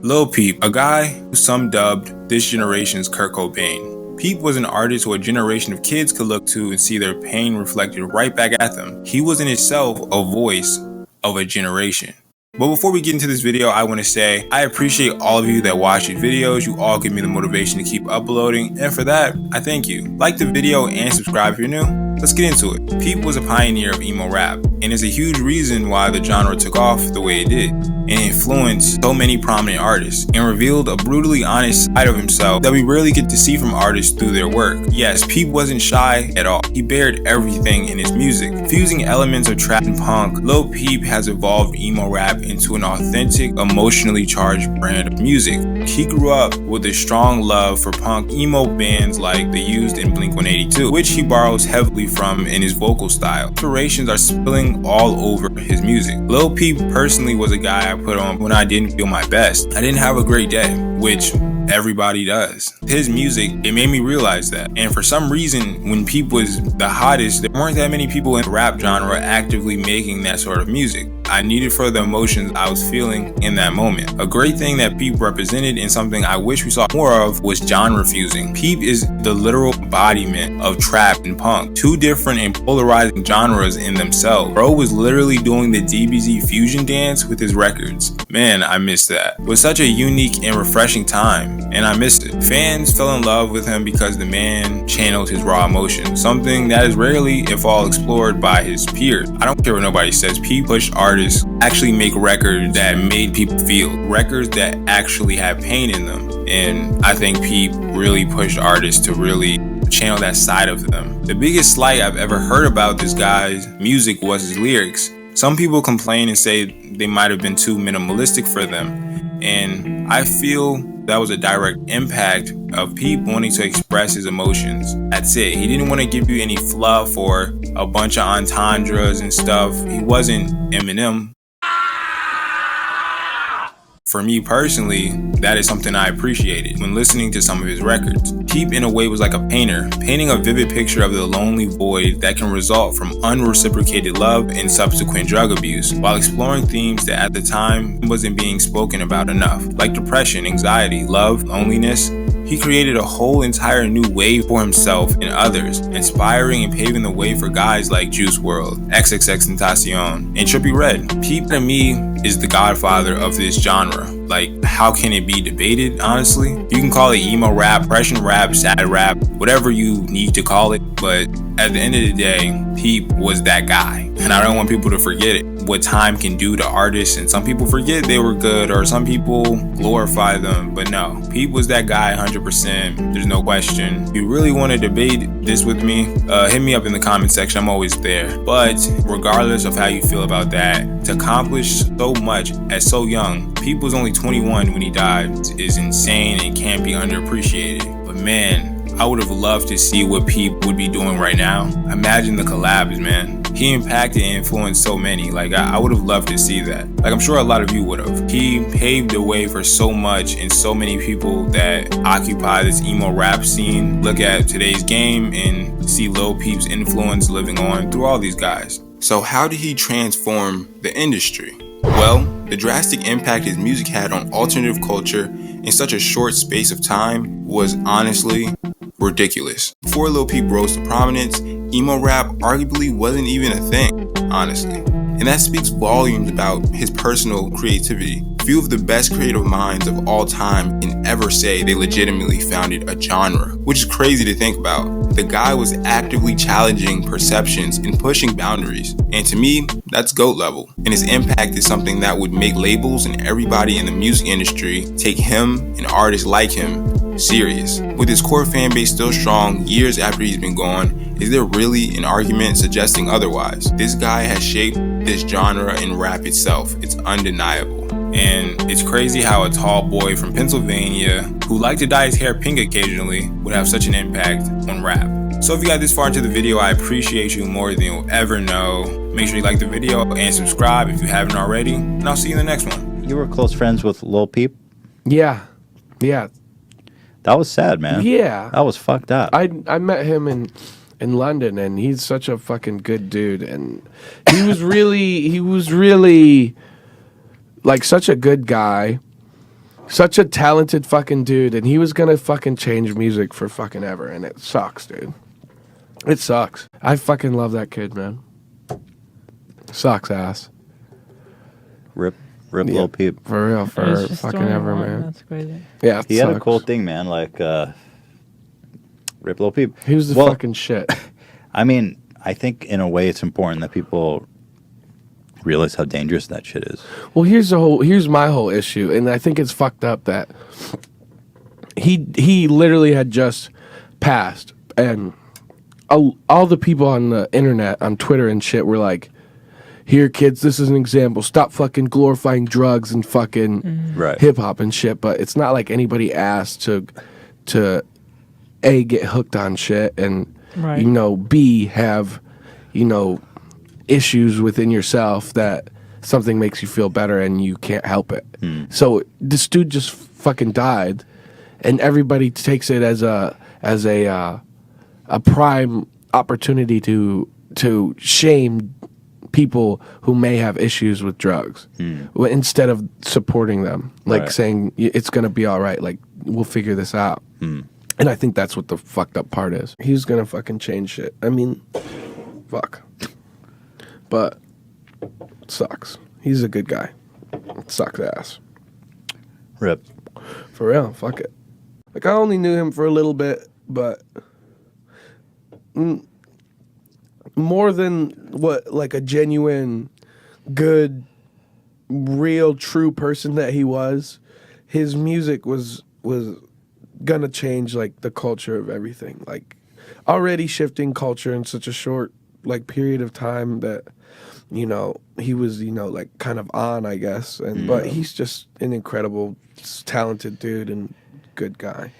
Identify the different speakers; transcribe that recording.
Speaker 1: Lil Peep, a guy who some dubbed this generation's Kurt Cobain. Peep was an artist who a generation of kids could look to and see their pain reflected right back at them. He was in itself a voice of a generation. But before we get into this video, I want to say I appreciate all of you that watch these videos. You all give me the motivation to keep uploading, and for that, I thank you. Like the video and subscribe if you're new. Let's get into it. Peep was a pioneer of emo rap, and is a huge reason why the genre took off the way it did, and influenced so many prominent artists, and revealed a brutally honest side of himself that we rarely get to see from artists through their work. Yes, Peep wasn't shy at all. He bared everything in his music. Fusing elements of trap and punk, Lil Peep has evolved emo rap into an authentic, emotionally charged brand of music. He grew up with a strong love for punk emo bands like The Used and Blink-182, which he borrows heavily from in his vocal style. Inspirations are spilling all over his music. Lil Peep personally was a guy I put on when I didn't feel my best. I didn't have a great day, which everybody does. His music, it made me realize that. And for some reason, when Peep was the hottest, there weren't that many people in the rap genre actively making that sort of music. I needed for the emotions I was feeling in that moment. A great thing that Peep represented and something I wish we saw more of was genre fusing. Peep is the literal embodiment of trap and punk, two different and polarizing genres in themselves. Bro was literally doing the DBZ fusion dance with his records. Man, I missed that. It was such a unique and refreshing time, and I missed it. Fans fell in love with him because the man channeled his raw emotion, something that is rarely, if all, explored by his peers. I don't care what nobody says. Peep pushed artists actually make records that made people feel, records that actually have pain in them, and I think Peep really pushed artists to really channel that side of them. The biggest slight I've ever heard about this guy's music was his lyrics. Some people complain and say they might have been too minimalistic for them, and I feel that was a direct impact of Peep wanting to express his emotions. That's it. He didn't want to give you any fluff or a bunch of entendres and stuff. He wasn't Eminem. For me personally, that is something I appreciated when listening to some of his records. Peep in a way was like a painter, painting a vivid picture of the lonely void that can result from unreciprocated love and subsequent drug abuse, while exploring themes that at the time wasn't being spoken about enough, like depression, anxiety, love, loneliness. He created a whole entire new wave for himself and others, inspiring and paving the way for guys like Juice WRLD, XXXTentacion, and Trippie Redd. Peep to me is the godfather of this genre. Like, how can it be debated, honestly? You can call it emo rap, depression rap, sad rap, whatever you need to call it, but at the end of the day, Peep was that guy. And I don't want people to forget it, what time can do to artists, and some people forget they were good, or some people glorify them, but no, Peep was that guy 100%, there's no question. If you really want to debate this with me, hit me up in the comment section, I'm always there. But regardless of how you feel about that, to accomplish so much at so young, Peep was only 21 when he died, is insane and can't be underappreciated. But man, I would have loved to see what Peep would be doing right now. Imagine the collabs, man. He impacted and influenced so many. Like, I would have loved to see that. Like, I'm sure a lot of you would have. He paved the way for so much and so many people that occupy this emo rap scene. Look at today's game and see Lil Peep's influence living on through all these guys. So how did he transform the industry? Well, the drastic impact his music had on alternative culture in such a short space of time was honestly ridiculous. Before Lil Peep rose to prominence, emo rap arguably wasn't even a thing, honestly. And that speaks volumes about his personal creativity. Few of the best creative minds of all time can ever say they legitimately founded a genre, which is crazy to think about. The guy was actively challenging perceptions and pushing boundaries. And to me, that's GOAT level. And his impact is something that would make labels and everybody in the music industry take him and artists like him serious. With his core fan base still strong years after he's been gone, is there really an argument suggesting otherwise? This guy has shaped this genre and rap itself. It's undeniable. And it's crazy how a tall boy from Pennsylvania who liked to dye his hair pink occasionally would have such an impact on rap. So if you got this far into the video, I appreciate you more than you'll ever know. Make sure you like the video and subscribe if you haven't already, and I'll see you in the next one.
Speaker 2: You were close friends with Lil Peep?
Speaker 3: Yeah.
Speaker 2: That was sad, man.
Speaker 3: Yeah.
Speaker 2: That was fucked up.
Speaker 3: I met him in London, and he's such a fucking good dude, and he was really like such a good guy. Such a talented fucking dude, and he was gonna fucking change music for fucking ever, and it sucks, dude. It sucks. I fucking love that kid, man. Sucks ass.
Speaker 2: Rip Lil Peep.
Speaker 3: For real,
Speaker 4: It's
Speaker 3: for
Speaker 4: just
Speaker 3: fucking
Speaker 4: throwing
Speaker 3: ever,
Speaker 4: one.
Speaker 3: man.
Speaker 4: That's crazy.
Speaker 3: Yeah, it
Speaker 2: He had a
Speaker 3: sucks.
Speaker 2: cool thing, man. Like Rip Lil Peep.
Speaker 3: He was the
Speaker 2: Well,
Speaker 3: fucking shit.
Speaker 2: I mean, I think in a way it's important that people realize how dangerous that shit is.
Speaker 3: Well, here's my whole issue, and I think it's fucked up that he literally had just passed, and all the people on the internet, on Twitter and shit, were like, "Here, kids, this is an example. Stop fucking glorifying drugs and fucking
Speaker 2: Right.
Speaker 3: hip hop and shit." But it's not like anybody asked to A, get hooked on shit, and
Speaker 4: Right.
Speaker 3: you know, B, have, you know, issues within yourself that something makes you feel better and you can't help it. So this dude just fucking died, and everybody takes it as a prime opportunity to shame people who may have issues with drugs, instead of supporting them, like
Speaker 2: Right.
Speaker 3: saying it's gonna be all right, like we'll figure this out. And I think that's what the fucked up part is. He's gonna fucking change shit. I mean, fuck. But it sucks. He's a good guy. It sucks ass.
Speaker 2: Rip.
Speaker 3: For real, fuck it. Like, I only knew him for a little bit, but more than what, like, a genuine, good, real, true person that he was, his music was gonna change, like, the culture of everything. Like, already shifting culture in such a short, like, period of time that, you know, he was, you know, like, kind of on, I guess. And but he's just an incredible, talented dude and good guy.